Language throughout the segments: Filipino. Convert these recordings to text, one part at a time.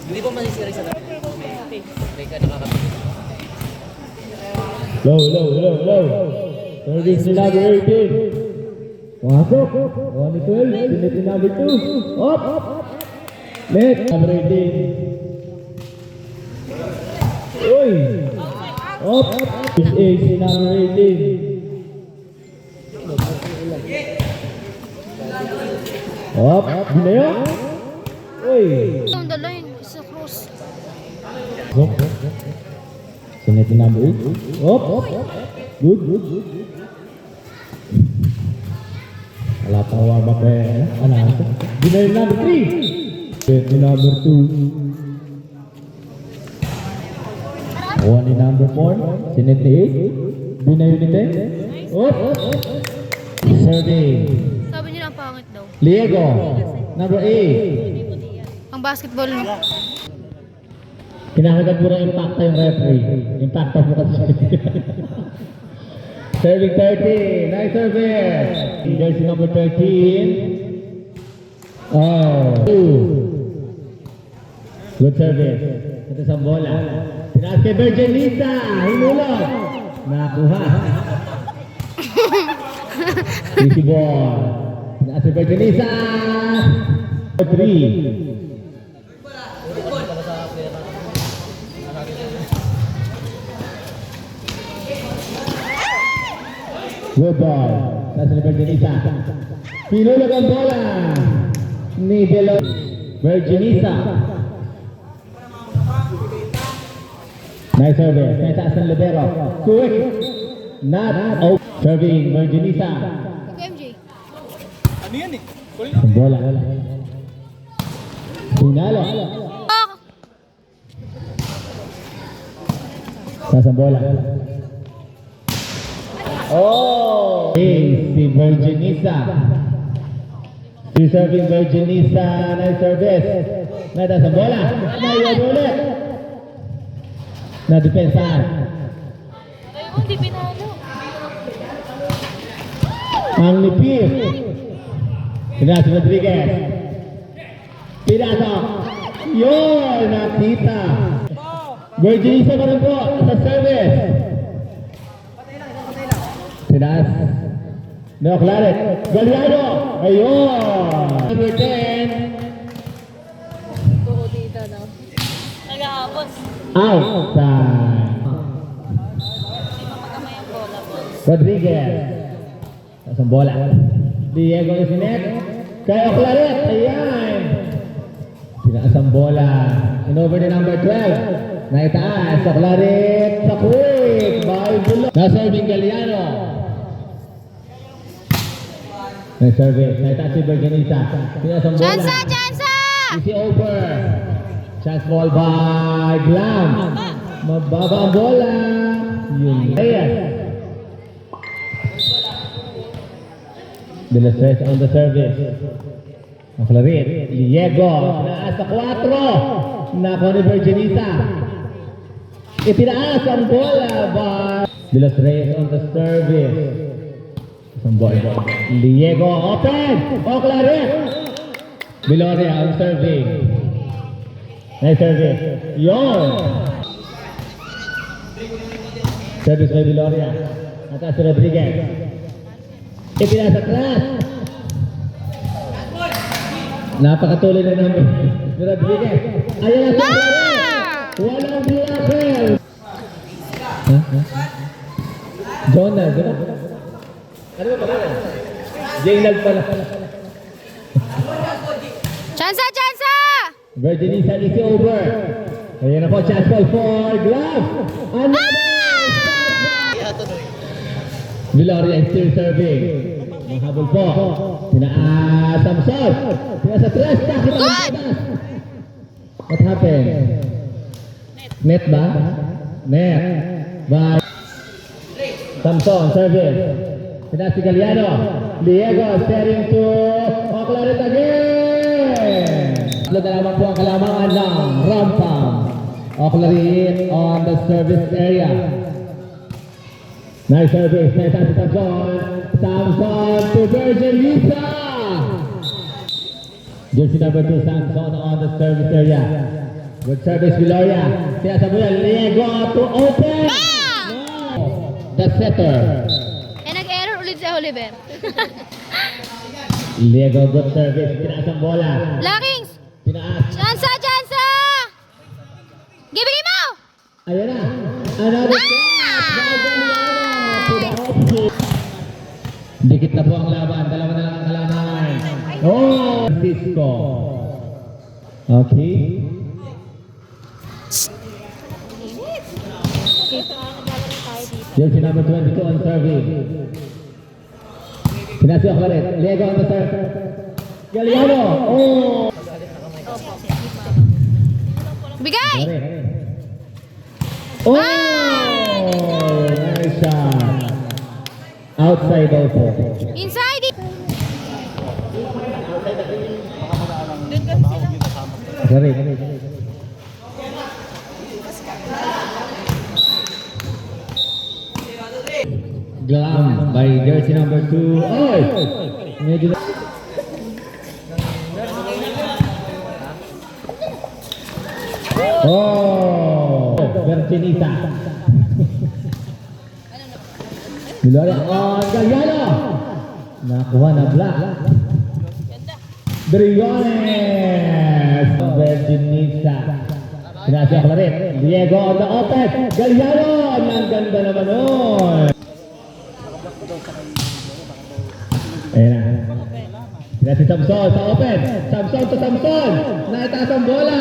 Hindi po masisira sa tabi. May ka nakakapit. Low. Service ni number 18. Pasok. 1-12. Sinit ni number 2. Up. Net. Number 18. Uy. Up. AC number 18. Up. Ginayo. Uy. On the line, sa cross. Sinit ni number 8. Up. Good. Wala pa warm up eh. Ano? Ginayo number 3. Sinit ni number 2. One in number 4, Sinit ni 8, Binayo ni 10, Serving, Sabi nila ang pangit daw. Liego, number 8. Ang basketball no. Kinakagat mo ng impacta yung referee. Impacta mo kasi. Serving 30, nice service. Jersey number 13. Oh, 2. Good service. Ito sa bola. Tinaas kay Virgin Lisa. Hinulog. Nakuha. Easy ball. Tinaas kay Virgin Lisa. 3. Good ball. Tinaas kay Virgin Lisa. Hinulog ang bola. Ni Delo. Virgin Lisa. Nice service. Nice taas ng libero. Quick. Not out. Serving Virginisa. MJ. Ano yan eh? Ang bola. Pinalo. Taas ang bola. Oh! Hey, si Virginisa. Si serving Virginisa. Nice service. Nice taas ang bola. Nice ulit. Na depensahan. Ayun, hindi pinalo. Ang nipis. Pinas Rodriguez. Pinasok. Yun! Nakita. Virgin isa pa rin po sa service. Pinas. No, Claret. Galiano. Ayun! Number 10. Oo, dito no. Nag-aapos. Outside. Hindi mapagamay ang bola, boss. Rodriguez. Tasang bola. Diego Isinet. Kaya Claret. Ayan. Tinaas ang bola. Inover ni number 12. Naitaas sa Claret. Sa quick. By Bulo. Naserving Galiano. Naservice. Naitaas si Berganisa. Tinaas ang bola. Chansa! Easy over. Chance ball by Glam. Mababa ang bola. Yun. Reyes. De la Stress on the service. Ang Claret. Liego. Naas sa 4. Nako ni Virginisa. Itinaas ang bola by De la Stress on the service. Isang bola. Liego. Open. O Claret. Viloria ang serving. Nice service. Yon. Service kay Viloria. Atas si Rodriguez. Ipinasa class. Napakatuloy na namin. Si Rodriguez. Ayan na sa walang blocker. Jonah. Ano ba pala? Jaynald pala. Chansa! Virginisa is over. Ayan na po, chance ball for Glove. Viloria is still serving. Mahabol po. Tinaas Samson. Tinaas sa tres. What happened? Net ba? Net. By Samson, service. Tinaas si Galiano. Diego staring to Claret again. Tatlo na naman po ang kalamangan ng Rampam. Claret on the service area. Nice service. Nice service si Samson. Samson to Virgin Lisa. Jersey number 2, Samson on the service area. Good service, Gloria. Siya sa bulan. Liego to open. The setter. Eh, nag-error ulit si Oliver. Liego, good service. Tinaas ang bola. Lakings! Tinaas. Jansa! Jansa! Gibigay mo! Ayan na. Another shot. Gagaliano to the opposite. Dikit na po ang laban. Dalawa na lang ang kalaban. Oh! Cisco. Okay. Jersey number 22 on serving. Pinasok pa rin. Liego on the serve. Galiano. Oh! Bigay! Oh! Nice shot. Outside also. Inside! Sorry. Glam by jersey number 2. Oy! Medyo na... Oh! Bertinita. Gloria on Galiano. Nakuha na black. Briones. Bertinita. Pinasok na rin. Diego on the open. Galiano. Ang ganda naman nun. Ayan na. Sila si Samson sa open. Samson to Samson. Naitaas ang bola.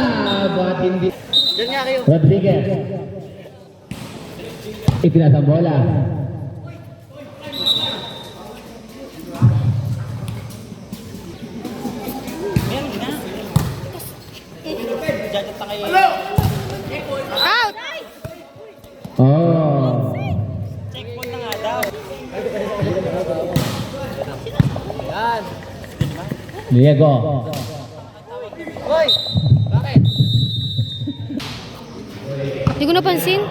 Buhat hindi. Diyan nga kayo. Rodriguez. Itinaas ang bola. Meron na. Diyan pa kayo. Out! Oh. Checkpoint na nga daw. Yan. Diego. Hoy! Bakit? Hindi ko napansin.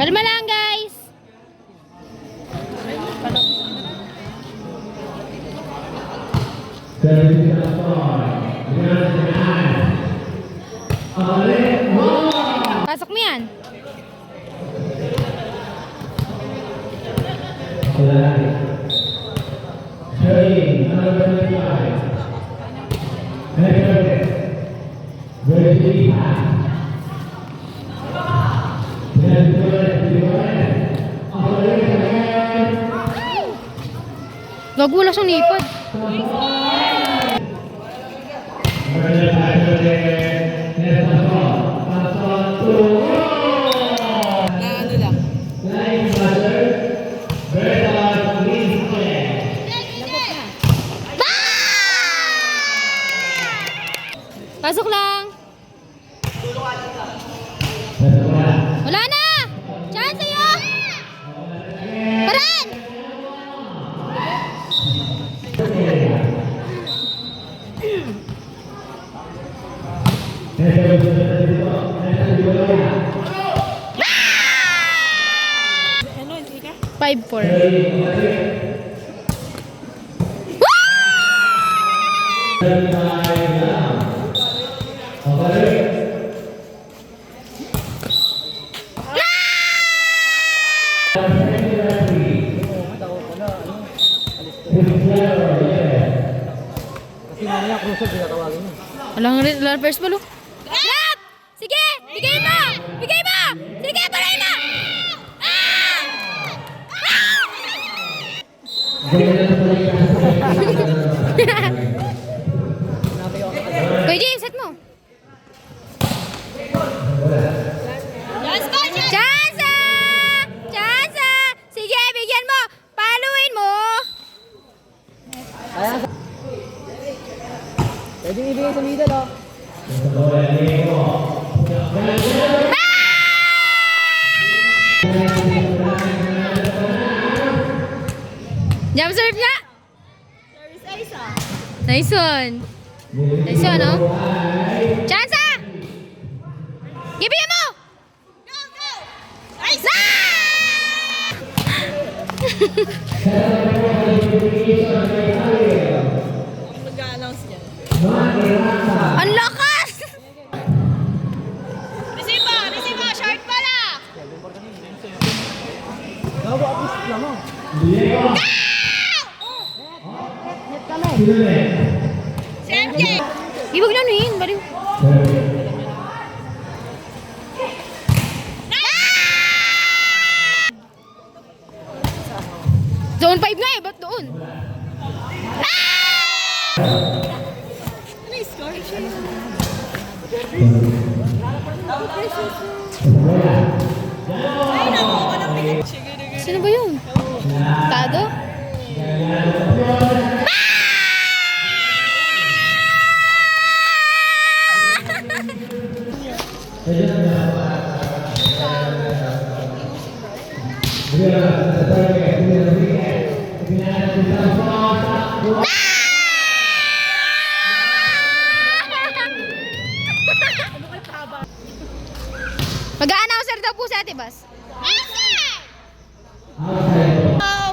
Kalma lang, guys. Pasok mo yan. Gago, wala siyang lipad. Ano lang? Pasok lang. Wala na! Chance sa'yo! Paran! Ano, hindi ka? 5-4. Kasi mamaya crucial, pinatawagin mo. Walang first ball, oh. Grab! Sige! Bigay mo! Bigay mo! Sige, paray mo! Ah! Kuya Jay, set mo. Pwede ibigay sa middle, oh. Jump serve nga! Nice one. Nice one, oh. Chance! Gibihan mo! Go! Nice! Mag-a-announce niya. Ang lakas! Resibo! Short pala! Gago, at least lang, oh. Si MJ! Ibag na nuhin, baliw. Zone 5 nga eh, ba't doon? Ano yung score? Ay, naku! Walang pinag... Sino ba yun? Tado? Mag-a-announcer daw po si Ate Bas.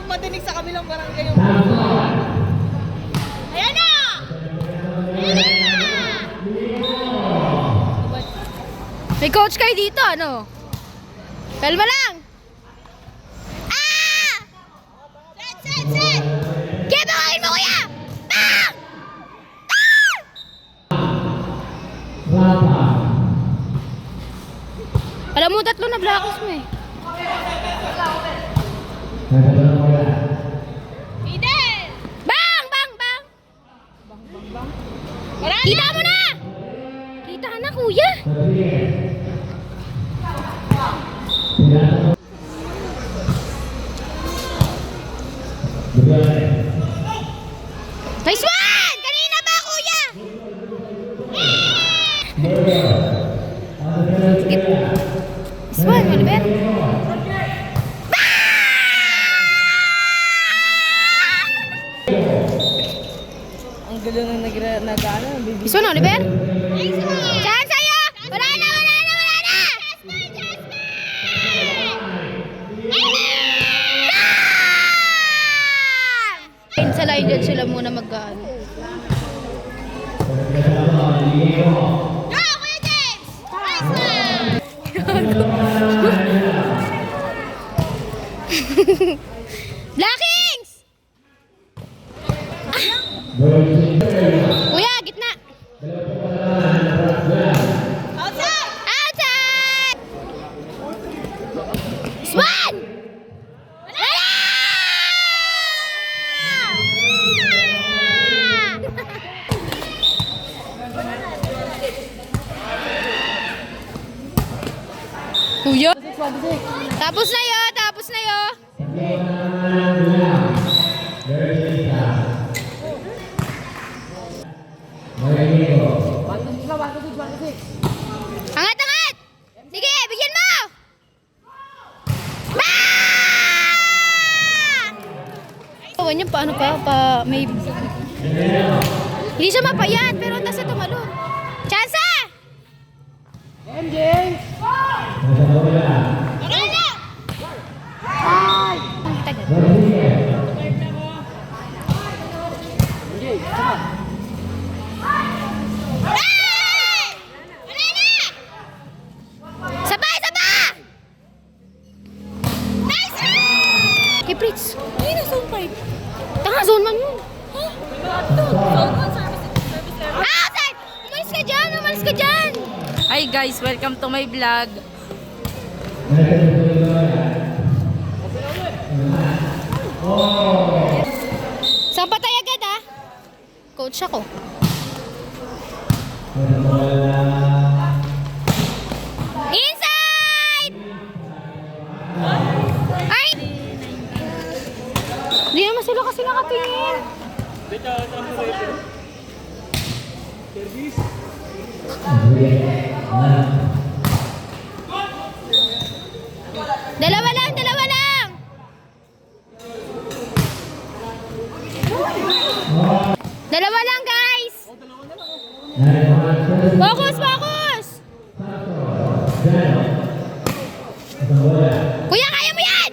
Madinig sa kabilang barangay yung... Ayan na! May coach kayo dito, ano? Kalma lang! Set! Kaya bakain mo, kuya! Bang! Alam mo, tatlo na blackout mo eh. Fidel! Bang! Kita mo na! Kita na, kuya! Nice one! Kanina ba, kuya? Sige. Nice one, Oliver. Ang gulo na nag-ano, baby. Nice one, Oliver. Chance sa'yo! Wala na! Sa line dyan sila muna mag-ano. Go, Kuya James! Nice one! Black Kings! Kuya, gitna! Outside! Outside! Swan! Kuya? Tapos na yo! Tapos na yo! Angat, angat! Sige, bigyan mo! Tawa niya paano pa may... Hindi siya mapayat, pero tas ito malo. Chance! MJ! Wala na! Ay! Ang tagal. Hey! Wala na! Sabay! Nice one! Kay Pritz. Ay, zone 5. Tanga, zone man yun. Zone 1 service area. Outside! Umalis ka dyan! Umalis ka dyan! Hi guys, welcome to my vlog. Saan patay agad ah? Coach ako. Inside! Ay! Hindi naman sila kasi nakatingin. Dalawa lang, dalawa lang. Dalawa lang, guys. Focus, focus. Kuya, kaya mo yan.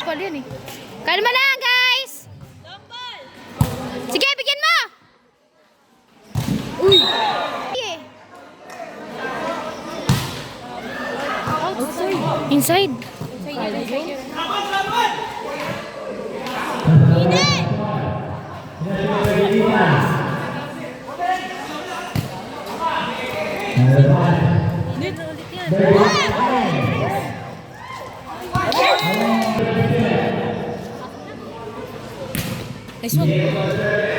Call yan eh. Kalma lang, guys. Sige, bigyan mo. Sige. Inside. Nice one.